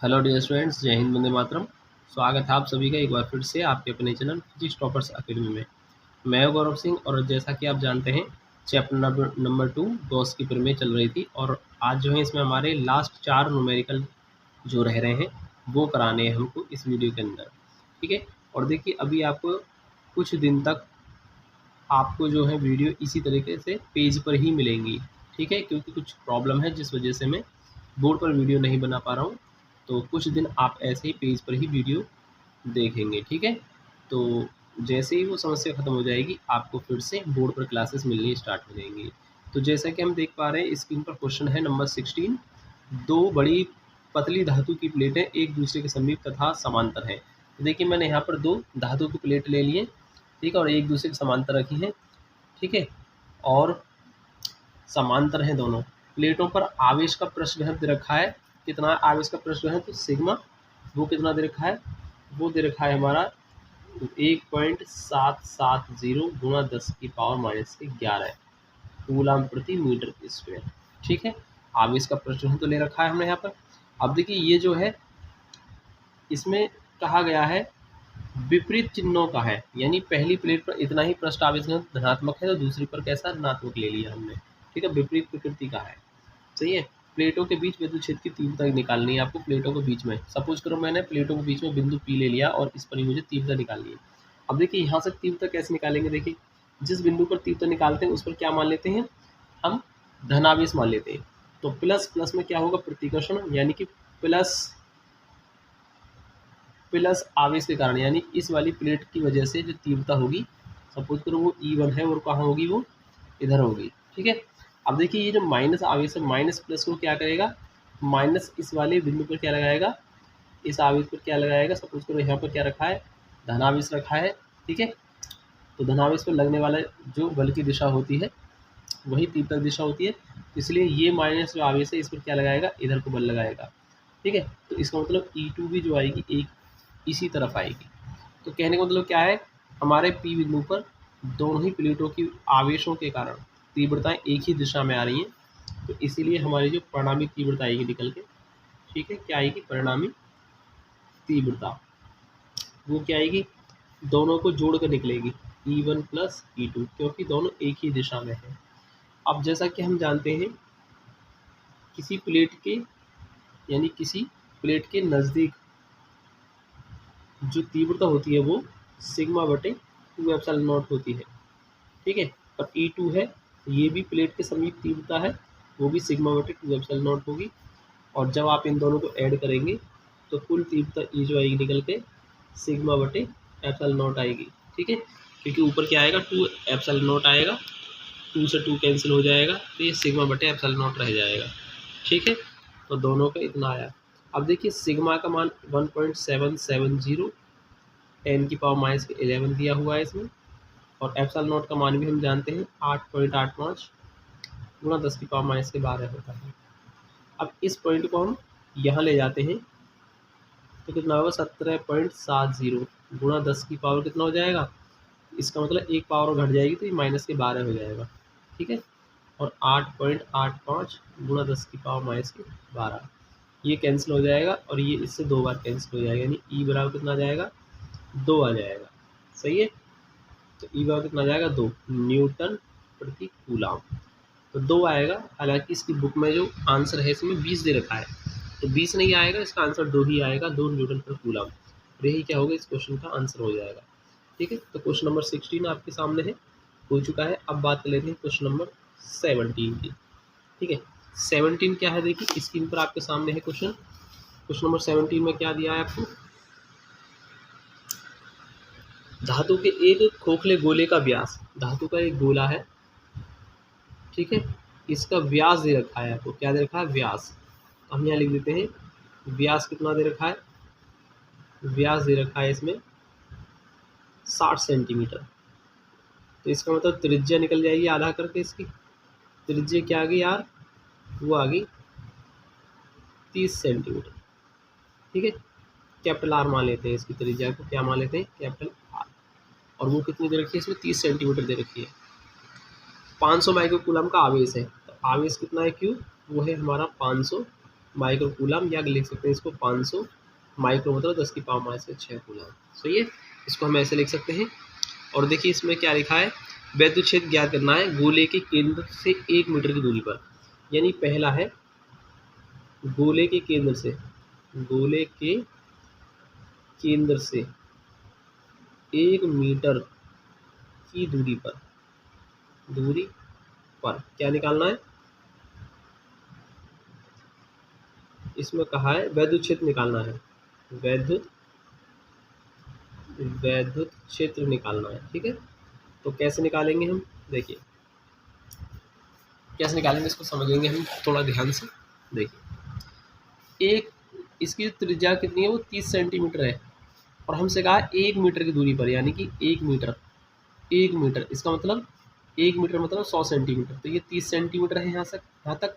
Hello dear students, जय हिंद, वंदे मातरम। स्वागत है आप सभी का एक बार फिर से आपके अपने चैनल फिजिक्स टॉपर्स अकेडमी में। मैं हूं गौरव सिंह और जैसा कि आप जानते हैं चैप्टर नंबर 2 गॉस की प्रमेय चल रही थी और आज जो है इसमें हमारे लास्ट 4 न्यूमेरिकल जो रह रहे हैं वो कराने हैं हमको इस वीडियो के अंदर। ठीक है, और देखिए अभी आपको कुछ दिन तक आपको जो है वीडियो इसी तरीके से पेज पर ही मिलेंगी। ठीक है, क्योंकि कुछ प्रॉब्लम है जिस वजह से मैं बोर्ड पर वीडियो नहीं बना पा रहा हूँ, तो कुछ दिन आप ऐसे ही पेज पर ही वीडियो देखेंगे। ठीक है, तो जैसे ही वो समस्या ख़त्म हो जाएगी आपको फिर से बोर्ड पर क्लासेस मिलनी स्टार्ट हो जाएंगी। तो जैसा कि हम देख पा रहे हैं स्क्रीन पर क्वेश्चन है नंबर 16। दो बड़ी पतली धातु की प्लेटें एक दूसरे के समीप तथा समांतर हैं। तो देखिए मैंने यहाँ पर दो धातु की प्लेट ले लिए, ठीक है, और एक दूसरे के समांतर रखी है। ठीक है, और समांतर हैं दोनों प्लेटों पर। आवेश का पृष्ठ घनत्व दे रखा है, कितना आवेश का पृष्ठ घनत्व, तो सिग्मा। वो कितना दे रखा है, वो दे रखा है हमारा 1.770 गुणा 10⁻⁻11 कूलम प्रति मीटर स्क्वायर। ठीक है, आवेश का पृष्ठ घनत्व तो ले रखा है हमने यहाँ पर। अब देखिए ये जो है इसमें कहा गया है विपरीत चिन्हों का है, यानी पहली प्लेट पर इतना ही पृष्ठ आवेश घनत्व धनात्मक है तो दूसरी पर कैसा ऋणात्मक ले लिया हमने। ठीक है, विपरीत प्रकृति का है। सही है, प्लेटों के बीच विद्युत क्षेत्र की तीव्रता निकालनी है आपको। प्लेटों के बीच में सपोज करो मैंने प्लेटों के बीच में बिंदु पी ले लिया और इस पर ही मुझे तीव्रता निकालनी है। अब देखिए यहाँ से तीव्रता कैसे निकालेंगे, देखिए जिस बिंदु पर तीव्रता निकालते हैं उस पर क्या मान लेते हैं हम, धनावेश मान लेते हैं। तो प्लस प्लस में क्या होगा, प्रतिकर्षण, यानी कि प्लस प्लस आवेश के कारण, यानी इस वाली प्लेट की वजह से जो तीव्रता होगी, सपोज करो वो E1 है और कहाँ होगी, वो इधर होगी। ठीक है, अब देखिए ये जो माइनस आवेश है, माइनस प्लस को क्या करेगा, माइनस इस वाले बिंदु पर क्या लगाएगा, इस आवेश पर क्या लगाएगा। सपोज करो यहाँ पर क्या रखा है, धनावेश रखा है। ठीक है, तो धनावेश पर लगने वाला जो बल की दिशा होती है वही तीव्रता दिशा होती है, इसलिए ये माइनस जो आवेश है इस पर क्या लगाएगा, इधर को बल लगाएगा। ठीक है, तो इसका मतलब E2 भी जो आएगी एक इसी तरफ आएगी। तो कहने का मतलब क्या है, हमारे P बिंदु पर दोनों ही प्लेटों की आवेशों के कारण तीव्रताएं एक ही दिशा में आ रही हैं, तो इसीलिए हमारी जो परिणामी तीव्रता आएगी निकल के, ठीक है, क्या आएगी, परिणामी तीव्रता वो क्या आएगी, दोनों को जोड़ कर निकलेगी, E1 प्लस E2, क्योंकि दोनों एक ही दिशा में है। अब जैसा कि हम जानते हैं किसी प्लेट के, यानी किसी प्लेट के नज़दीक जो तीव्रता होती है वो सिग्मा बटे 2 एप्सिलॉन नॉट होती है। ठीक है, और E2 है, ये भी प्लेट के समीप तीव्रता है, वो भी सिग्मा बटे 2 एप्सिलॉन नॉट होगी। और जब आप इन दोनों को ऐड करेंगे तो कुल तीव्रता E जो आएगी निकल के सिग्मा बटे एप्सिलॉन नॉट आएगी। ठीक है, क्योंकि ऊपर क्या आएगा, 2 एप्सिलॉन नॉट आएगा, 2 से 2 कैंसिल हो जाएगा, तो ये सिग्मा बटे एप्सिलॉन नॉट रह जाएगा। ठीक है, तो दोनों का इतना आया। अब देखिए सिग्मा का मान 1.770 10⁻⁻11 दिया हुआ है इसमें, और एप्सिलॉन नॉट का मान भी हम जानते हैं 8.85 गुणा 10⁻⁻12 होता है। अब इस पॉइंट को हम यहाँ ले जाते हैं तो कितना होगा, 17.70 गुणा 10 की पावर कितना हो जाएगा, इसका मतलब एक पावर घट जाएगी तो ये -12 हो जाएगा। ठीक है, और 8.85 गुणा 10⁻⁻12 ये कैंसिल हो जाएगा और ये इससे 2 बार कैंसिल हो जाएगा, यानी E बराबर कितना आ जाएगा, 2 आ जाएगा। सही है, तो E बराबर कितना आ जाएगा, 2 न्यूटन प्रति कूलम। तो 2 आएगा, हालांकि इसकी बुक में जो आंसर है इसमें 20 दे रखा है, तो 20 नहीं आएगा, इसका आंसर 2 ही आएगा, 2 न्यूटन पर कूलम। यही क्या होगा, इस क्वेश्चन का आंसर हो जाएगा। ठीक है, तो क्वेश्चन नंबर 16 आपके सामने है, हो चुका है। अब बात कर लेते हैं क्वेश्चन नंबर 17 की। ठीक है, 17 क्या है, देखिए स्क्रीन पर आपके सामने है क्वेश्चन। क्वेश्चन नंबर 17 में क्या दिया है आपको, धातु के एक खोखले गोले का व्यास, धातु का एक गोला है, ठीक है, इसका व्यास दे रखा है आपको, क्या दे रखा है, व्यास। हम यहाँ लिख देते हैं व्यास कितना दे रखा है, व्यास दे रखा है इसमें 60 सेंटीमीटर। तो इसका मतलब त्रिज्या निकल जाएगी आधा करके, इसकी त्रिज्या क्या आ गई यार, वो आ गई 30 सेंटीमीटर। ठीक है, कैपिटल आर मान लेते हैं इसकी त्रिज्या को, क्या मान लेते हैं, कैपिटल आर। और वो कितनी दे रखी है इसमें, 30 सेंटीमीटर दे रखी है। 500 माइक्रो कूलम का आवेश है, तो आवेश कितना है, क्यू, वो है हमारा 500 माइक्रो कूलम, या लिख सकते हैं इसको 500 माइक्रो मतलब 10 की पावर माइनस के 6 कूलम। सही है, इसको हम ऐसे लिख सकते हैं। और देखिए इसमें क्या लिखा है, वैद्युत क्षेत्र ज्ञात करना है गोले के केंद्र से 1 मीटर की दूरी पर। यानी पहला है गोले के केंद्र से, गोले के केंद्र से 1 मीटर की दूरी पर, दूरी पर क्या निकालना है, इसमें कहा है वैद्युत क्षेत्र निकालना है, वैद्युत क्षेत्र निकालना है। ठीक है, तो कैसे निकालेंगे हम, देखिए कैसे निकालेंगे इसको समझेंगे हम थोड़ा ध्यान से। देखिए एक, इसकी त्रिज्या कितनी है, वो 30 सेंटीमीटर है, और हमसे कहा 1 मीटर की दूरी पर, यानी कि 1 मीटर, 1 मीटर इसका मतलब 1 मीटर मतलब 100 सेंटीमीटर, तो ये 30 सेंटीमीटर है यहाँ तक,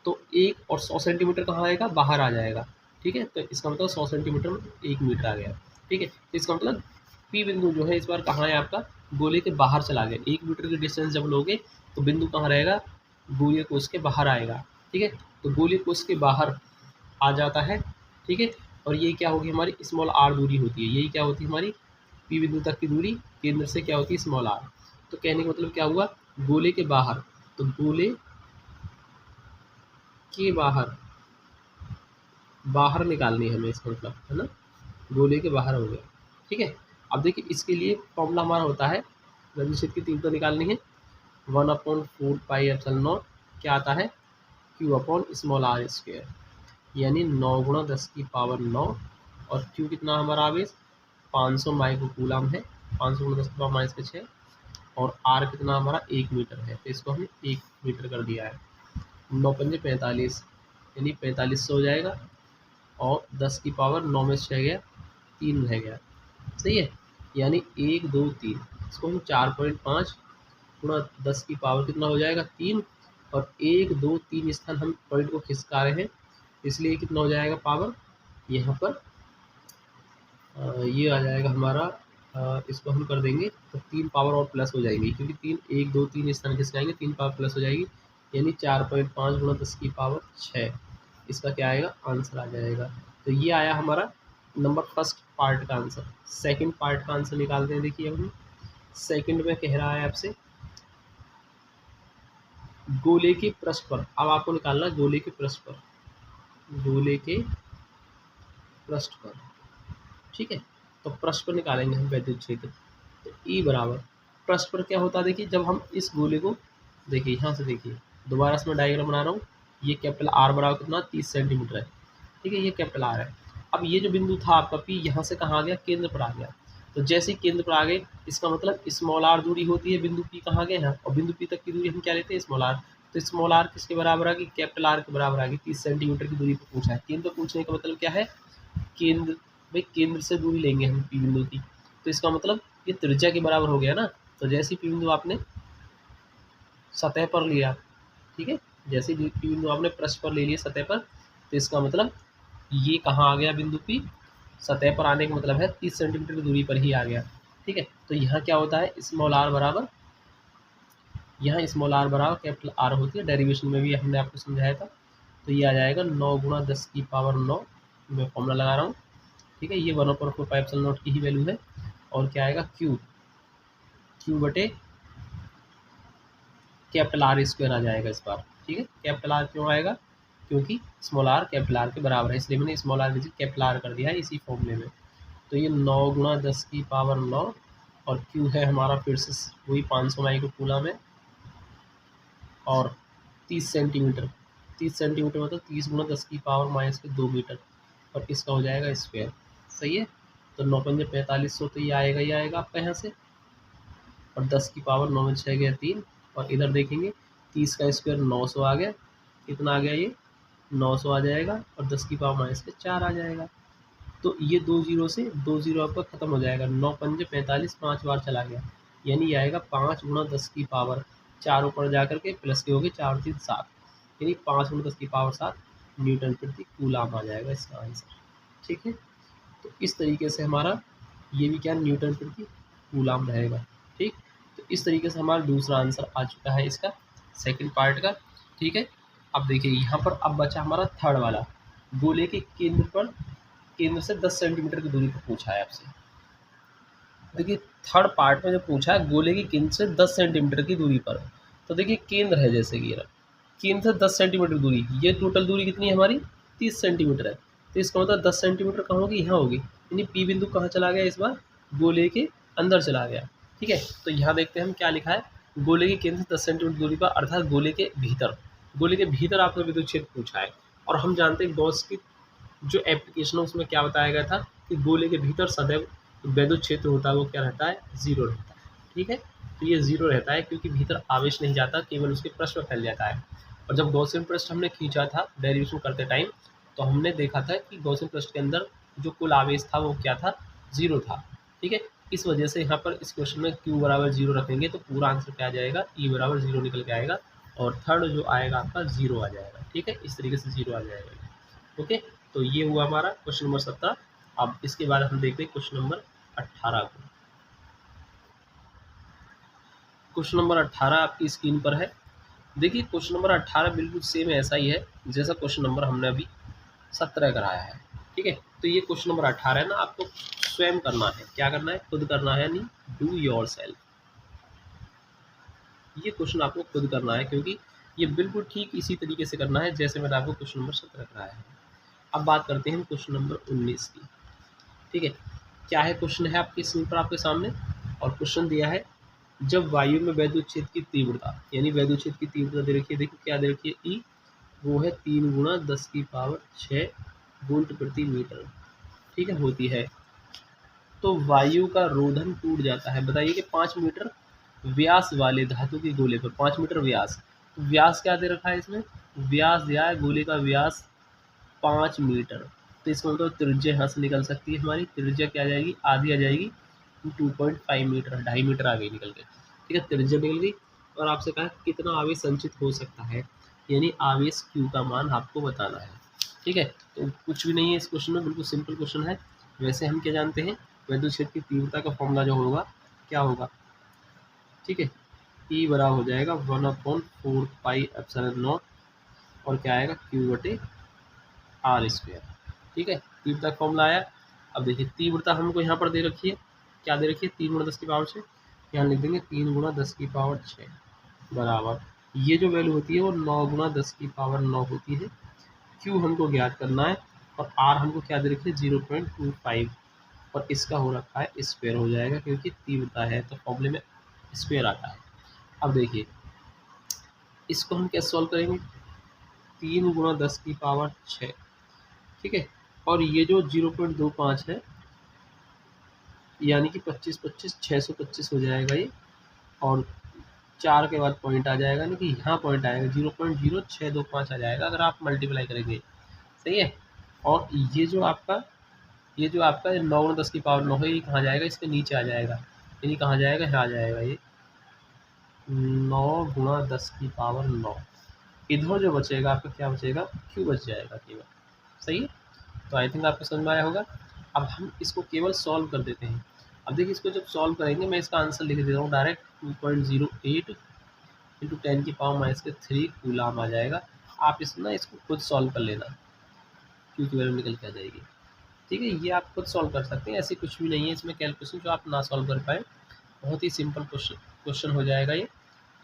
तो 1 और 100 सेंटीमीटर कहाँ आएगा, बाहर आ जाएगा। ठीक है, तो इसका मतलब 100 सेंटीमीटर में 1 मीटर आ गया। ठीक है, तो इसका मतलब पी बिंदु जो है इस बार कहाँ है आपका, गोले के बाहर चला गया। 1 मीटर की डिस्टेंस जब लोगे तो बिंदु कहाँ रहेगा, गोलीय कोष के बाहर आएगा। ठीक है, तो गोलीय कोष के बाहर आ जाता है। ठीक है, और ये क्या होगी, हमारी स्मॉल आर दूरी होती है, यही क्या होती है हमारी पी बिंदु तक की दूरी, केंद्र से क्या होती है स्मॉल आर। तो कहने का मतलब क्या हुआ, गोले के बाहर, तो गोले के बाहर, बाहर निकालनी है हमें, इसका मतलब है ना, गोले के बाहर हो गया। ठीक है, अब देखिए इसके लिए फॉर्मूला हमारा होता है, वैद्युत क्षेत्र की तीव्रता निकालनी है 1/4πε0 क्या आता है, Q/स्मॉल r², यानी 9 गुणा 10 की पावर 9, और Q कितना हमारा आवेश 500 माइक्रो कूलम है, 500 गुणा 10 की पावर माइनस के 6, और R कितना हमारा 1 मीटर है, तो इसको हमने 1 मीटर कर दिया है। 9 पंजे 45, यानी 4500 हो जाएगा, और 10 की पावर 9 में से 6 गया, 3 रह गया। सही है, यानी 1 2 3, इसको हम 4.5 गुणा 10 की पावर कितना हो जाएगा 3, और 1 2 3 स्थान हम पॉइंट को खिसका रहे हैं, इसलिए कितना हो जाएगा पावर, यहाँ पर ये आ जाएगा हमारा, इसको हम कर देंगे तो 3 पावर और प्लस हो जाएंगी, क्योंकि 3 1 2 3 स्थान खिसकाएंगे, 3 पावर प्लस हो जाएगी, यानी 4.5 गुणा 10 की पावर 6, इसका क्या आएगा आंसर आ जाएगा। तो ये आया हमारा नंबर फर्स्ट पार्ट का आंसर। सेकंड पार्ट का आंसर निकालते हैं। देखिए हम सेकंड में कह रहा है आपसे गोले के पृष्ठ पर, अब आपको निकालना है गोले के पृष्ठ पर, गोले के पृष्ठ पर। ठीक है, तो पृष्ठ पर निकालेंगे हम वैद्युत क्षेत्र, तो ई बराबर पृष्ठ पर क्या होता है, देखिए जब हम इस गोले को, देखिए यहाँ से देखिए दोबारा से मैं डायग्राम बना रहा हूँ, ये कैपिटल आर बराबर कितना 30 सेंटीमीटर है। ठीक है, ये कैपिटल आर है। अब ये जो बिंदु था आपका पी, यहाँ से कहाँ आ गया, केंद्र पर आ गया, तो जैसे ही केंद्र पर आ गए, इसका मतलब स्मॉल आर दूरी होती है, बिंदु पी कहाँ गए हैं, और बिंदु पी तक की दूरी हम क्या लेते हैं स्मॉल आर, तो स्मॉल आर किसके बराबर आ गई, कैपिटल आर के बराबर आ गई, 30 सेंटीमीटर की दूरी पर पूछा है। केंद्र पूछने का मतलब क्या है, केंद्र, भाई केंद्र से दूरी लेंगे हम पी बिंदु की, तो इसका मतलब ये त्रिज्या के बराबर हो गया ना। तो जैसे ही पी बिंदु आपने सतह पर लिया, ठीक है, जैसे ही पी बिंदु आपने पृष्ठ पर ले लिया सतह पर, तो इसका मतलब ये कहाँ आ गया बिंदु पी, सतह पर आने का मतलब है 30 सेंटीमीटर की दूरी पर ही आ गया। ठीक है, तो यहाँ क्या होता है स्मॉल आर बराबर, यहाँ स्मॉल आर बराबर कैपिटल आर होती है, डेरिवेशन में भी हमने आपको समझाया था। तो ये आ जाएगा 9 गुणा 10 की पावर 9, मैं फॉर्मूला लगा रहा हूँ। ठीक है, ये 1/4πε0 की ही वैल्यू है, और क्या आएगा क्यू बटे कैपिटल आर स्क्वायर आ जाएगा इस बार। ठीक है, कैपिटल आर क्यों आएगा, क्योंकि स्मॉल आर कैपिटल आर के बराबर है, इसलिए मैंने स्मॉल आर की जगह कैपिटल आर कर दिया है इसी फॉर्मूले में। तो ये 9 गुणा 10 की पावर 9, और क्यू है हमारा फिर से वही 500 माइक्रो कूलम है, और 30 सेंटीमीटर, 30 सेंटीमीटर मतलब 30 गुणा 10 की पावर माइनस के 2 मीटर, और इसका हो जाएगा स्क्वायर। सही है, तो 9 पंजे 4500, तो ये आएगा आपका यहाँ से, और 10 की पावर 9 में 6 गया 3, और इधर देखेंगे 30 का स्क्वायर 900 आ गया, कितना आ गया ये 900 आ जाएगा, और 10 की पावर माइनस के 4 आ जाएगा। तो ये 2 जीरो से 2 जीरो आपका खत्म हो जाएगा, 9 पंजे 45, 5 बार चला गया, यानी ये आएगा 5 गुणा 10 की पावर 4 ऊपर जा करके प्लस के हो गए 4 3 7, यानी 5 गुणा 10 की पावर 7 न्यूटन प्रति कूलम आ जाएगा इसका आंसर। ठीक है, तो इस तरीके से हमारा ये भी क्या न्यूटन प्रति कूलम रहेगा। ठीक, तो इस तरीके से हमारा दूसरा आंसर आ चुका है इसका सेकंड पार्ट का। ठीक है, अब देखिए यहाँ पर अब बचा हमारा थर्ड वाला। गोले के केंद्र से 10 सेंटीमीटर की दूरी पर पूछा है आपसे। देखिए थर्ड पार्ट में जो पूछा है गोले के केंद्र से 10 सेंटीमीटर की दूरी पर, तो देखिए केंद्र है जैसे कि केंद्र से 10 सेंटीमीटर दूरी, ये टोटल दूरी कितनी है हमारी 30 सेंटीमीटर है। तो इसका मतलब 10 सेंटीमीटर कहाँ होगी, यहाँ होगी, यानी पी बिंदु कहाँ चला गया, इस बार गोले के अंदर चला गया। ठीक है, तो यहाँ देखते हैं हम क्या लिखा है, गोले के केंद्र से 10 सेंटीमीटर दूरी पर अर्थात गोले के भीतर आपका विद्युत क्षेत्र पूछा है। और हम जानते हैं गॉस की जो एप्लीकेशन है उसमें क्या बताया गया था कि गोले के भीतर सदैव विद्युत क्षेत्र होता है वो क्या रहता है, जीरो रहता है। ठीक है, तो ये जीरो रहता है क्योंकि भीतर आवेश नहीं जाता, केवल उसके पृष्ठ में फैल जाता है। और जब गॉसियन पृष्ठ हमने खींचा था डेरिवेशन करते टाइम, तो हमने देखा था कि गॉसियन पृष्ठ के अंदर जो कुल आवेश था वो क्या था, जीरो था। ठीक है, इस वजह से यहाँ पर इस क्वेश्चन में Q बराबर जीरो रखेंगे तो पूरा आंसर क्या आ जाएगा, E बराबर जीरो निकल के आएगा और थर्ड जो आएगा आपका जीरो आ जाएगा। ठीक है, इस तरीके से जीरो आ जाएगा। ओके, तो ये हुआ हमारा क्वेश्चन नंबर 17। अब इसके बाद हम देखते हैं क्वेश्चन नंबर 18 को। क्वेश्चन नंबर 18 आपकी स्क्रीन पर है। देखिए क्वेश्चन नंबर 18 बिल्कुल सेम ऐसा ही है जैसा क्वेश्चन नंबर हमने अभी 17 कराया है। ठीक है, तो ये क्वेश्चन नंबर 18 है ना, आपको स्वयं करना है, क्या करना है, खुद करना है, नहीं डू योर सेल्फ। ये क्वेश्चन आपको खुद करना है क्योंकि ये बिल्कुल ठीक इसी तरीके से करना है जैसे मैंने आपको क्वेश्चन नंबर 17 कराया है। अब बात करते हैं क्वेश्चन नंबर 19 की। ठीक है, क्या है क्वेश्चन है आपकी स्क्रीन पर आपके सामने, और क्वेश्चन दिया है जब वायु में वैद्युत क्षेत्र की तीव्रता, यानी वैद्युत क्षेत्र की तीव्रता दे रखी है, देखिए क्या दे रखी है, ई वो है 3 गुणा 10 की पावर 6 वोल्ट प्रति मीटर। ठीक है, होती है, तो वायु का रोधन टूट जाता है। बताइए कि 5 मीटर व्यास वाले धातु के गोले पर, 5 मीटर व्यास, व्यास क्या दे रखा है इसमें, व्यास दिया है गोले का व्यास 5 मीटर, तो इसका मतलब त्रिज्या यहाँ से निकल सकती है, हमारी त्रिज्या क्या आ जाएगी, आधी आ जाएगी, 2.5 मीटर, 2.5 मीटर आ गई निकल के। ठीक है, त्रिज्या निकल गई और आपसे कहा कितना आवेश संचित हो सकता है, यानी आवेश Q का मान आपको बताना है। ठीक है, तो कुछ भी नहीं है इस क्वेश्चन में, बिल्कुल सिंपल क्वेश्चन है। वैसे हम क्या जानते हैं, विद्युत क्षेत्र की तीव्रता का फॉर्मूला जो होगा क्या होगा, ठीक है, E बराबर हो जाएगा 1/4 पाई और क्या आएगा Q/r²। ठीक है, तीव्रता का फॉर्मूला आया। अब देखिए तीव्रता हमको यहाँ पर दे रखी है, क्या दे रखी है, 3 गुणा 10 की पावर 6, यहाँ लिख देंगे 3 गुणा 10 की पावर 6 बराबर, ये जो वैल्यू होती है वो 9 गुणा 10 की पावर 9 होती है। Q हमको ज्ञात करना है और R हमको क्या दे रखी है 0.25, और इसका हो रखा है स्क्वायर हो जाएगा क्योंकि तीव्रता है तो फॉर्मूले में स्क्वायर आता है। अब देखिए इसको हम कैसे सॉल्व करेंगे, 3 गुणा 10 की पावर 6, ठीक है, और ये जो 0.25 है यानी कि 25 625 हो जाएगा ये, और 4 के बाद पॉइंट आ जाएगा, यानी कि यहाँ पॉइंट आएगा 0.0625 आ जाएगा अगर आप मल्टीप्लाई करेंगे। सही है, और ये जो आपका 9 गुणा 10 की पावर 9 है, ये कहाँ जाएगा, इसके नीचे आ जाएगा, यानी कहाँ जाएगा, यहाँ आ जाएगा, ये 9 गुणा 10 की पावर 9, इधर जो बचेगा आपका क्या बचेगा, Q बच जाएगा केवल। सही है, तो आई थिंक आपको समझ में आया होगा। अब हम इसको केवल सॉल्व कर देते हैं। अब देखिए इसको जब सॉल्व करेंगे मैं इसका आंसर लिख देता हूँ डायरेक्ट, 2.08 इंटू 10 की पावर -3 कूलाम आ जाएगा। आप इसको खुद सॉल्व कर लेना, Q की वैल्यू निकल के आ जाएगी। ठीक है, ये आप खुद सॉल्व कर सकते हैं, ऐसे कुछ भी नहीं है इसमें कैलकुलेशन जो आप ना सॉल्व कर पाए, बहुत ही सिंपल क्वेश्चन हो जाएगा ये।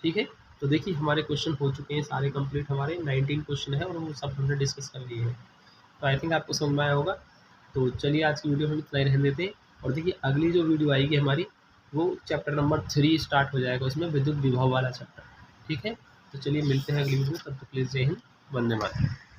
ठीक है, तो देखिए हमारे क्वेश्चन हो चुके हैं सारे कंप्लीट, हमारे 19 क्वेश्चन है और वो सब हमने डिस्कस कर लिए हैं, तो आई थिंक आपको समझ में आया होगा। तो चलिए आज की वीडियो हम इतना ही रहने देते हैं, और देखिए अगली जो वीडियो आएगी हमारी वो चैप्टर नंबर 3 स्टार्ट हो जाएगा, उसमें विद्युत विभव वाला चैप्टर। ठीक है, तो चलिए मिलते हैं अगली वीडियो में, तब तक के लिए जय हिंद, वंदे मातरम।